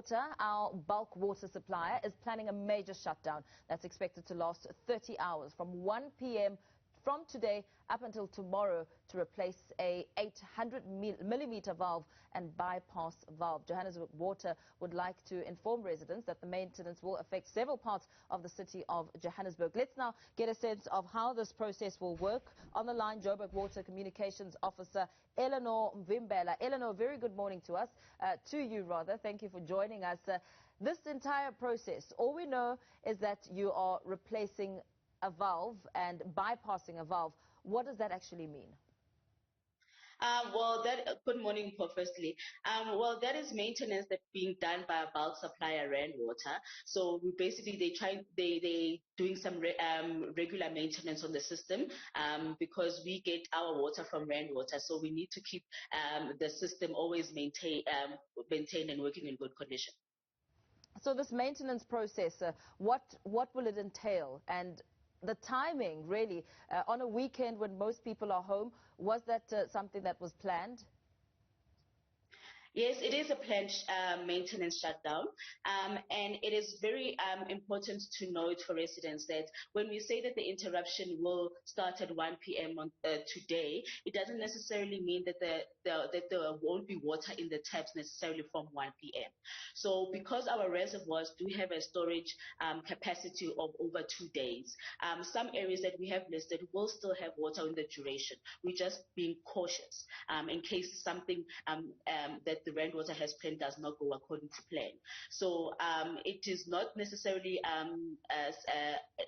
Water, our bulk water supplier, is planning a major shutdown that's expected to last 30 hours from 1 p.m. from today up until tomorrow to replace a 800 millimeter valve and bypass valve. Joburg Water would like to inform residents that the maintenance will affect several parts of the city of Johannesburg. Let's now get a sense of how this process will work. On the line, Joburg Water Communications Officer Eleanor Mavimbela. Eleanor, very good morning to you. Thank you for joining us. This entire process, all we know is that you are replacing a valve and bypassing a valve. What does that actually mean? Good morning, Mpho, firstly. That is maintenance that's being done by a bulk supplier, Rand Water. So we basically, they doing some regular maintenance on the system because we get our water from Rand Water. So we need to keep the system always maintained and working in good condition. So this maintenance process, what will it entail? And the timing, really, on a weekend when most people are home, was that something that was planned? Yes, it is a planned maintenance shutdown, and it is very important to note for residents that when we say that the interruption will start at 1 p.m. on today, it doesn't necessarily mean that there won't be water in the taps necessarily from 1 p.m. So because our reservoirs do have a storage capacity of over 2 days, some areas that we have listed will still have water in the duration. We're just being cautious in case something that the Rand Water has planned does not go according to plan. So it is not necessarily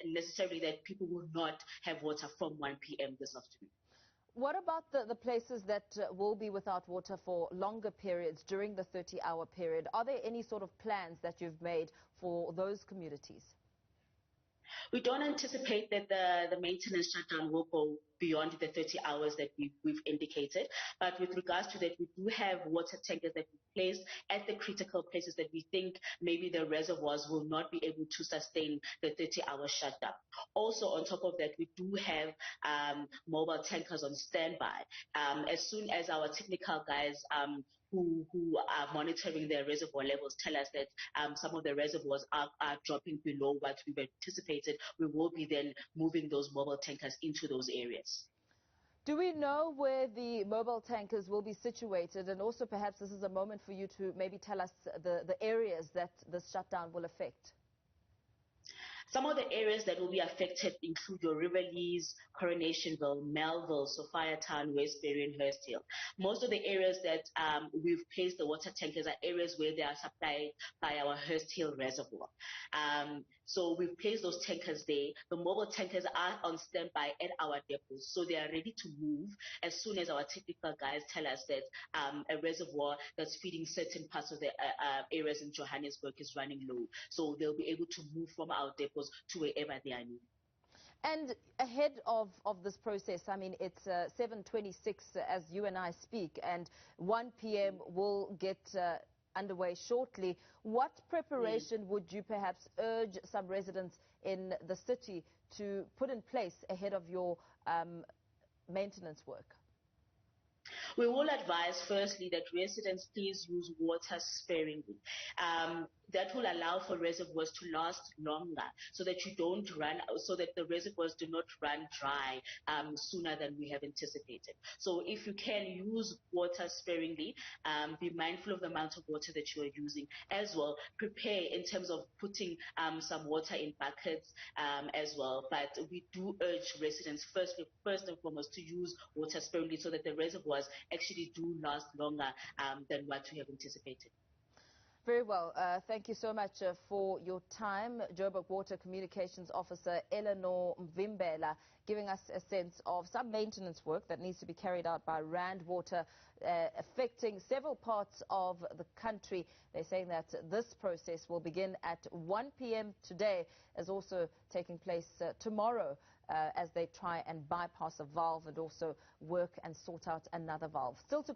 necessarily that people will not have water from 1 p.m. this afternoon. What about the places that will be without water for longer periods during the 30-hour period? Are there any sort of plans that you've made for those communities? We don't anticipate that the maintenance shutdown will go beyond the 30 hours that we've indicated. But with regards to that, we do have water tankers that we place at the critical places that we think maybe the reservoirs will not be able to sustain the 30-hour shutdown. Also, on top of that, we do have mobile tankers on standby. As soon as our technical guys who are monitoring their reservoir levels tell us that some of the reservoirs are dropping below what we've anticipated, we will be then moving those mobile tankers into those areas. Do we know where the mobile tankers will be situated? And also perhaps this is a moment for you to maybe tell us the areas that the shutdown will affect. Some of the areas that will be affected include your Riverlees, Coronationville, Melville, Sophiatown, Westbury, and Hurst Hill. Most of the areas that we've placed the water tankers are areas where they are supplied by our Hurst Hill reservoir. So we've placed those tankers there. The mobile tankers are on standby at our depots, so they are ready to move as soon as our technical guys tell us that a reservoir that's feeding certain parts of the areas in Johannesburg is running low. So they'll be able to move from our depots to wherever they are needed. And ahead of this process, I mean, it's 7:26 as you and I speak, and 1 p.m. will get underway shortly. What preparation would you perhaps urge some residents in the city to put in place ahead of your maintenance work? We will advise firstly that residents please use water sparingly. That will allow for reservoirs to last longer so that the reservoirs do not run dry sooner than we have anticipated. So if you can use water sparingly, be mindful of the amount of water that you are using as well. Prepare in terms of putting some water in buckets as well. But we do urge residents first and foremost to use water sparingly so that the reservoirs actually do last longer than what we have anticipated. Very well. Thank you so much for your time. Joburg Water Communications Officer Eleanor Mavimbela giving us a sense of some maintenance work that needs to be carried out by Rand Water affecting several parts of the country. They're saying that this process will begin at 1 p.m. today, as also taking place tomorrow as they try and bypass a valve and also work and sort out another valve. Still to